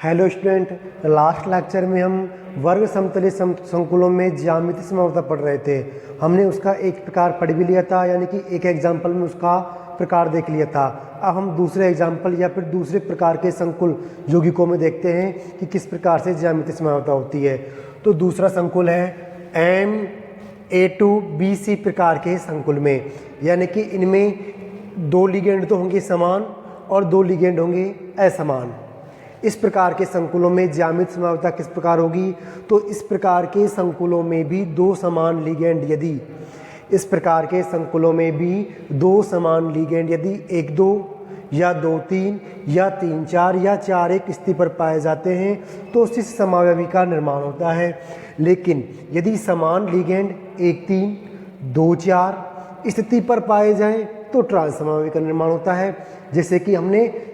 Hello student, last lecture में हम वर्ग समतलीय संकुलों में ज्यामितीय समावता पढ़ रहे थे। हमने उसका एक प्रकार पढ़ भी लिया था, यानी कि एक एग्जाम्पल में उसका प्रकार देख लिया था। अब हम दूसरे एग्जाम्पल या फिर दूसरे प्रकार के संकुल यौगिकों में देखते हैं कि किस प्रकार से ज्यामितीय समावता होती है। तो दूसरा संकुल है MA2BC प्रकार के संकुल में, यानी कि इनमें दो लिगेंड तो होंगे समान और दो लिगेंड होंगे असमान। इस प्रकार के संकुलों में ज्यामितीय समावता किस प्रकार होगी? तो इस प्रकार के संकुलों में भी दो समान लिगेंड यदि इस प्रकार के संकुलों में भी दो समान लिगेंड यदि 1-2 या 2-3 या 3-4 या 4-1 स्थिति पर पाए जाते हैं तो उससे समावयवी का निर्माण होता है। लेकिन यदि समान लिगेंड 1-3 2-4 स्थिति पर पाए जाएं तो ट्रांस समावयवी का निर्माण होता है, जैसे कि हमने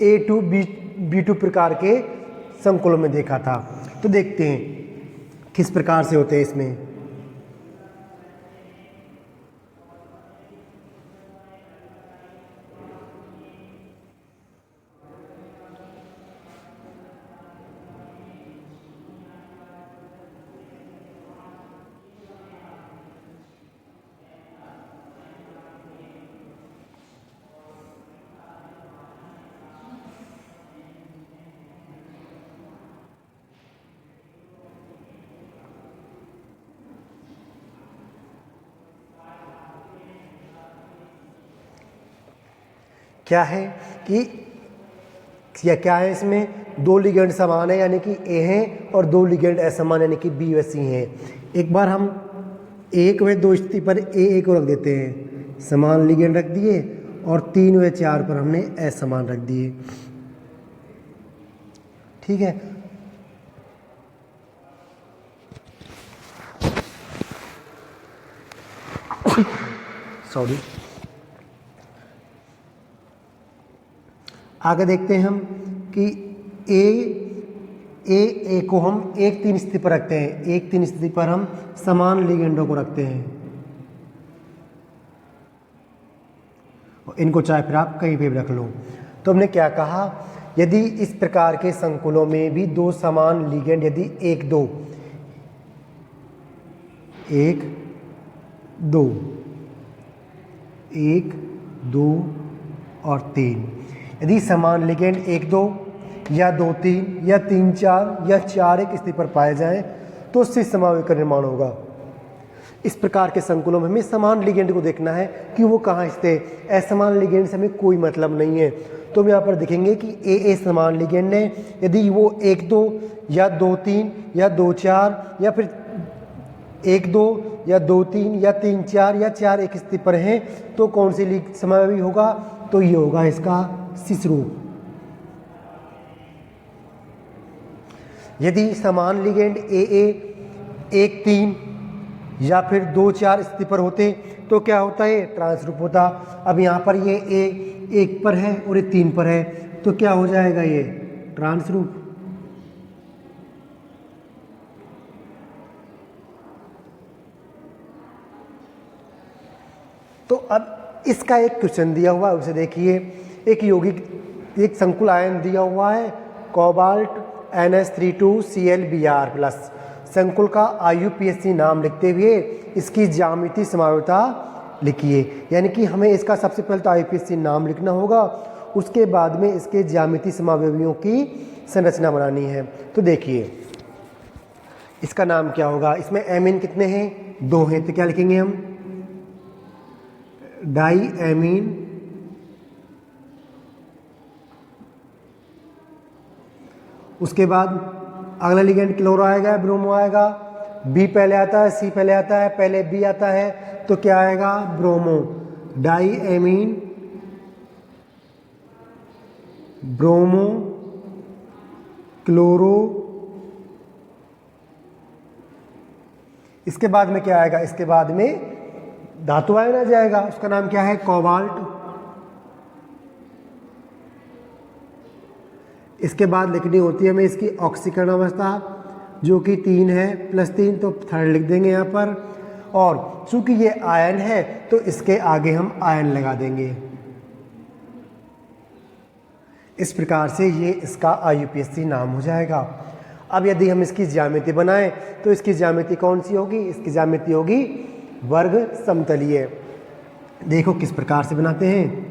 A2B2 प्रकार के संकुलों में देखा था। तो देखते हैं किस प्रकार से होते हैं इसमें। क्या है कि क्या है इसमें दो लिगेंड समान है यानी कि ए हैं और दो लिगेंड असमान यानी कि बी व सी हैं। एक बार हम 1 व 2 स्थिति पर A को रख देते हैं, समान लिगेंड रख दिए, और 3 व 4 पर हमने असमान रख दिए। ठीक है, सॉरी। आगे देखते हैं हम कि ए को हम 1-3 स्थिति पर रखते हैं। 1-3 स्थिति पर हम समान लिगेंडों को रखते हैं, इनको चाहे फिर आप कहीं पे भी रख लो। तो हमने क्या कहा, यदि इस प्रकार के संकुलों में भी दो समान लिगेंड यदि 1-2 और 3 यदि समान लिगेंड 1-2 या 2-3 या 3-4 या 4-1 स्थिति पर पाए जाएं तो उससे समावयवी का निर्माण होगा। इस प्रकार के संकुलों में हमें समान लिगेंड को देखना है कि वो कहाँ स्थित है। असमान लिगेंड से हमें कोई मतलब नहीं है। तो हम यहाँ पर देखेंगे कि ए समान लिगेंड है, यदि वो 1-2 या 2-3 या 2-4 या फिर 1-2 या 2-3 या 3-4 या 4-1 स्थिति पर हैं तो कौन सी समावयवी होगा? तो ये होगा इसका शिश रूप। यदि समान लिगेंड ए 1-3 या फिर 2-4 स्थिति पर होते तो क्या होता है? ट्रांस रूप होता। अब यहाँ पर ये ए 1 पर है और ये 3 पर है तो क्या हो जाएगा? ये ट्रांस रूप। तो अब इसका एक क्वेश्चन दिया हुआ है, उसे देखिए। एक यौगिक एक संकुल आयन दिया हुआ है कोबाल्ट NH32Cl Br+। संकुल का IUPAC नाम लिखते हुए इसकी ज्यामितीय समावयवता लिखिए। यानी कि हमें इसका सबसे पहले तो IUPAC नाम लिखना होगा, उसके बाद में इसके ज्यामितीय समावयवियों की संरचना बनानी है। तो देखिए इसका नाम क्या होगा। इसमें एमीन कितने हैं? 2 हैं, तो क्या लिखेंगे हम? डाई एमीन उसके बाद अगला लिगेंड क्लोरो आएगा, ब्रोमो आएगा। बी पहले आता है, सी पहले आता है, पहले बी आता है तो क्या आएगा? Bromo. Diamine bromo chloro. इसके बाद में क्या आएगा? इसके बाद में धातु आयन आ जाएगा, उसका नाम क्या है? कोबाल्ट। इसके बाद लिखनी होती है हमें इसकी ऑक्सीकरण अवस्था, जो कि 3 है, +3 तो 3rd लिख देंगे यहाँ पर। और चूंकि ये आयन है तो इसके आगे हम आयन लगा देंगे। इस प्रकार से ये इसका IUPAC नाम हो जाएगा। अब यदि हम इसकी ज्यामिति बनाएं तो इसकी ज्यामिति कौन सी होगी? इसकी ज्यामिति होगी वर्ग समतलीय। देखो किस प्रकार से बनाते हैं।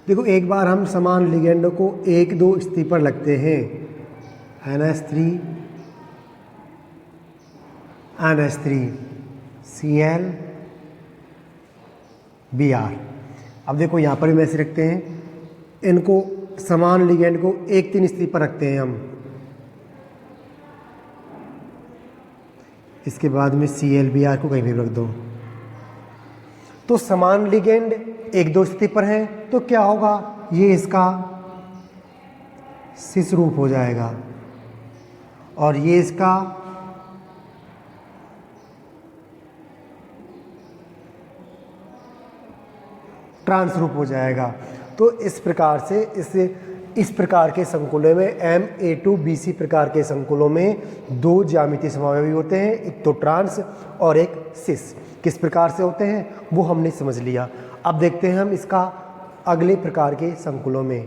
देखो एक बार हम समान लिगेंडों को 1-2 स्थिति पर लगते हैं, NH3 NH3 Cl Br। अब देखो यहाँ पर भी ऐसे रखते हैं, इनको समान लिगेंड को 1-3 स्थिति पर रखते हैं हम। इसके बाद में ClBr को कहीं भी रख दो, तो समान लिगेंड 1-2 स्थिति पर है तो क्या होगा? ये इसका सिस रूप हो जाएगा और ये इसका ट्रांस रूप हो जाएगा। तो इस प्रकार से इस प्रकार के संकुलों में MA2BC प्रकार के संकुलों में 2 ज्यामितीय समावयवी होते हैं, एक तो ट्रांस और एक सिस। किस प्रकार से होते हैं वो हमने समझ लिया। अब देखते हैं हम इसका अगले प्रकार के संकुलों में।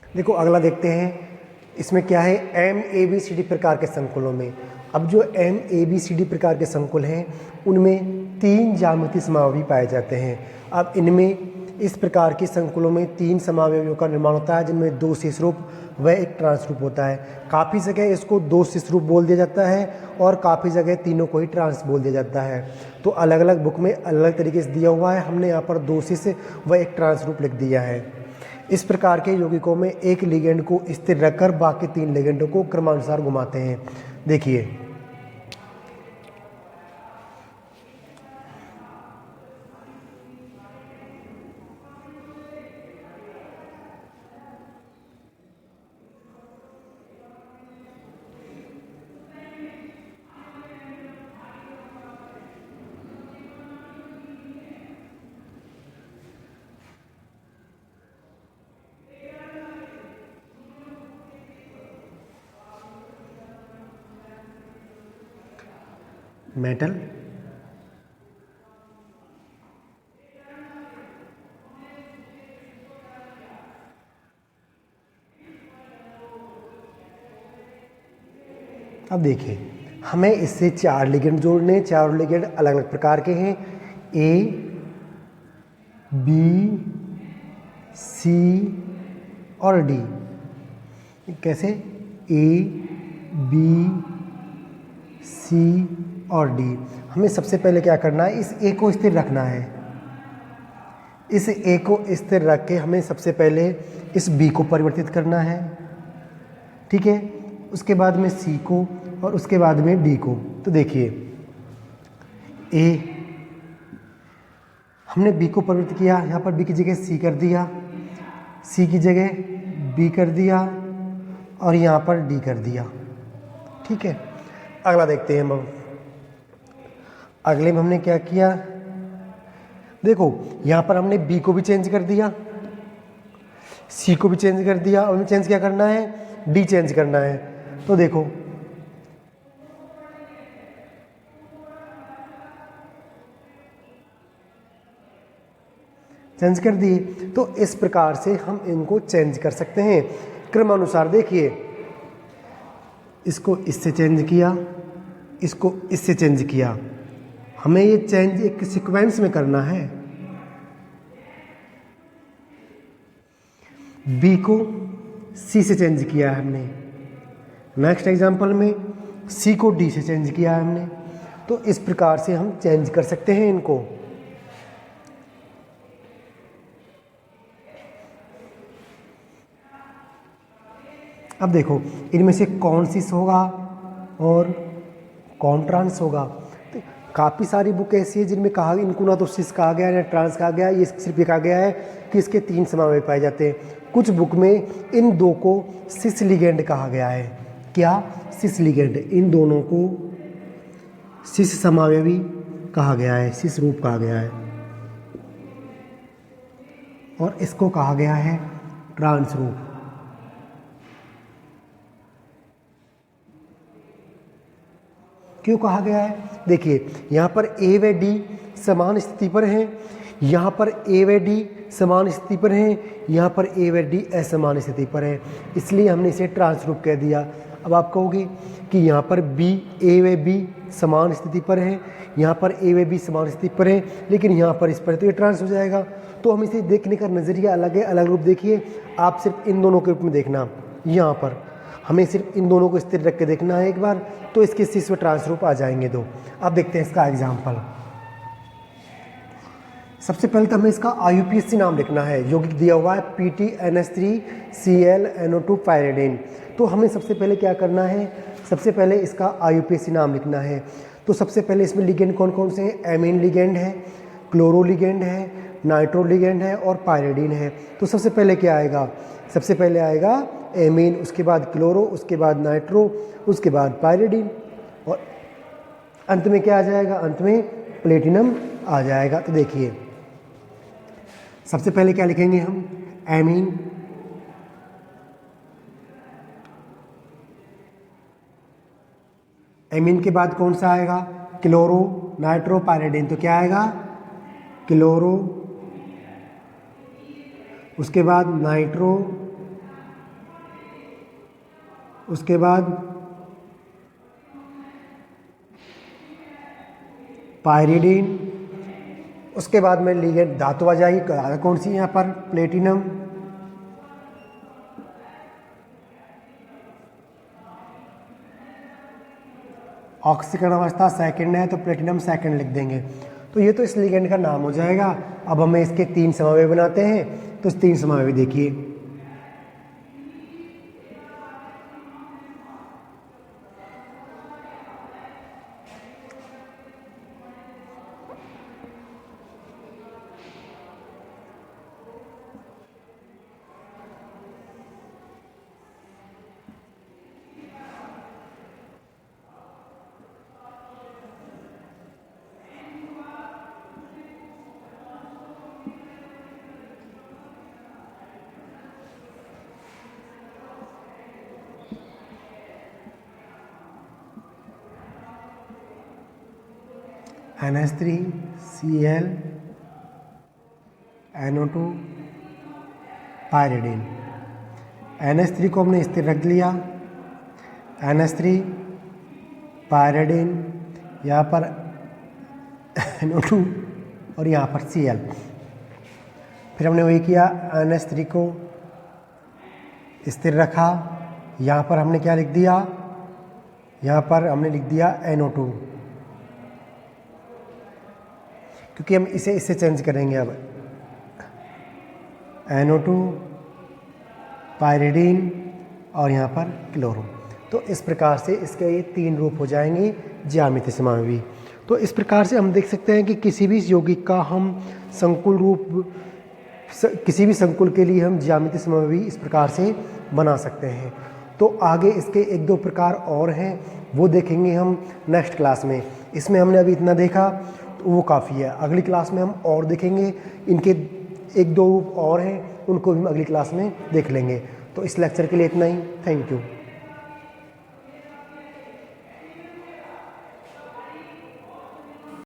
देखो अगला देखते हैं, इसमें क्या है? MABCD प्रकार के संकुलों में। अब जो MABCD प्रकार के संकुल हैं उनमें 3 ज्यामितीय समावयवी पाए जाते हैं। अब इनमें इस प्रकार के संकुलों में 3 समावयवियों का निर्माण होता है, जिनमें 2 सिस रूप व एक ट्रांस रूप होता है। काफ़ी जगह इसको 2 सिस रूप बोल दिया जाता है और काफ़ी जगह तीनों को ही ट्रांस बोल दिया जाता है। तो अलग अलग बुक में अलग अलग तरीके से दिया हुआ है, हमने यहाँ पर 2 सिस व एक ट्रांस रूप लिख दिया है। इस प्रकार के यौगिकों में एक लिगेंड को स्थिर रखकर बाकी 3 लिगेंडों को क्रमानुसार घुमाते हैं। देखिए मेटल, अब देखिए हमें इससे 4 लिगेंड जोड़ने, 4 लिगेंड अलग अलग प्रकार के हैं, A, B, C और D। कैसे? A, B, C और D। हमें सबसे पहले क्या करना है? इस A को स्थिर रखना है। इस A को स्थिर रख के हमें सबसे पहले इस B को परिवर्तित करना है, ठीक है। उसके बाद में C को और उसके बाद में D को। तो देखिए A, हमने B को परिवर्तित किया, यहाँ पर B की जगह C कर दिया, C की जगह B कर दिया और यहाँ पर D कर दिया, ठीक है। अगला देखते हैं हम। अगले में हमने क्या किया? देखो यहाँ पर हमने B को भी चेंज कर दिया, C को भी चेंज कर दिया और हमें चेंज क्या करना है? D चेंज करना है। तो देखो चेंज कर दिए। तो इस प्रकार से हम इनको चेंज कर सकते हैं क्रमानुसार। देखिए इसको इससे चेंज किया, इसको इससे चेंज किया, हमें ये चेंज एक सीक्वेंस में करना है। B को C से चेंज किया है हमने, नेक्स्ट एग्जांपल में C को D से चेंज किया है हमने। तो इस प्रकार से हम चेंज कर सकते हैं इनको। अब देखो इनमें से कौन सिस होगा और कौन ट्रांस होगा। तो काफ़ी सारी बुक ऐसी है जिनमें कहा इनको ना तो सिस कहा गया है या ट्रांस कहा गया है, ये सिर्फ ये कहा गया है कि इसके 3 समावेश पाए जाते हैं। कुछ बुक में इन 2 को सिस लिगेंड कहा गया है। क्या? सिस लिगेंड। इन दोनों को सिस समावेवी कहा गया है, सिस रूप कहा गया है, और इसको कहा गया है ट्रांस रूप। क्यों कहा गया है? देखिए यहाँ पर ए व डी समान स्थिति पर हैं, यहाँ पर ए व डी समान स्थिति पर हैं, यहाँ पर ए व डी असमान स्थिति पर है, इसलिए हमने इसे ट्रांस रूप कह दिया। अब आप कहोगे कि यहाँ पर बी ए व बी समान स्थिति पर है, यहाँ पर ए व बी समान स्थिति पर है, लेकिन यहाँ पर इस पर तो ये ट्रांस हो जाएगा। तो हम इसे देखने का नज़रिया अलग है, अलग रूप देखिए। आप सिर्फ इन दोनों के रूप में देखना, यहाँ पर हमें सिर्फ इन दोनों को स्थिर रख के देखना है एक बार, तो इसके सिस व ट्रांस रूप आ जाएंगे 2। अब देखते हैं इसका एग्जाम्पल। सबसे पहले तो हमें इसका IUPAC नाम लिखना है। यौगिक दिया हुआ है PTNS3Cl NO2 पायरिडीन। तो हमें सबसे पहले क्या करना है? सबसे पहले इसका IUPAC नाम लिखना है। तो सबसे पहले इसमें लिगेंड कौन कौन से हैं? एमीन लिगेंड है, क्लोरो लिगेंड है, नाइट्रो लिगेंड है और पायरिडीन है। तो सबसे पहले क्या आएगा? सबसे पहले आएगा एमीन, उसके बाद क्लोरो, उसके बाद नाइट्रो, उसके बाद पायरिडीन, और अंत में क्या आ जाएगा? अंत में प्लेटिनम आ जाएगा। तो देखिए सबसे पहले क्या लिखेंगे हम? एमीन, एमीन के बाद कौन सा आएगा? Chloro, nitro, pyridine. तो क्या आएगा? क्लोरो, उसके बाद नाइट्रो, उसके बाद पायरिडीन, उसके बाद में लिगेंड धातु आ जाएगी। कौन सी यहाँ पर? प्लेटिनम, ऑक्सीकरण अवस्था सेकंड है तो प्लेटिनम सेकंड लिख देंगे। तो ये तो इस लिगेंड का नाम हो जाएगा। अब हमें इसके 3 समावेश बनाते हैं, तो इस 3 समावेश देखिए। NH3Cl NO2 pyridine. NH3 को हमने स्थिर रख लिया, NH3 पायरिडीन, यहाँ पर NO2 और यहाँ पर Cl। फिर हमने वही किया, NH3 को स्थिर रखा, यहाँ पर हमने क्या लिख दिया? यहाँ पर हमने लिख दिया NO2, क्योंकि हम इसे इससे चेंज करेंगे। अब NO2 पायरिडीन और यहाँ पर क्लोरो। तो इस प्रकार से इसके ये 3 रूप हो जाएंगे ज्यामितीय समावेशी। तो इस प्रकार से हम देख सकते हैं कि किसी भी यौगिक का हम संकुल रूप, किसी भी संकुल के लिए हम ज्यामितीय समावेशी इस प्रकार से बना सकते हैं। तो आगे इसके 1-2 प्रकार और हैं, वो देखेंगे हम नेक्स्ट क्लास में। इसमें हमने अभी इतना देखा तो वो काफ़ी है। अगली क्लास में हम और देखेंगे, इनके 1-2 रूप और हैं, उनको भी हम अगली क्लास में देख लेंगे। तो इस लेक्चर के लिए इतना ही। Thank you.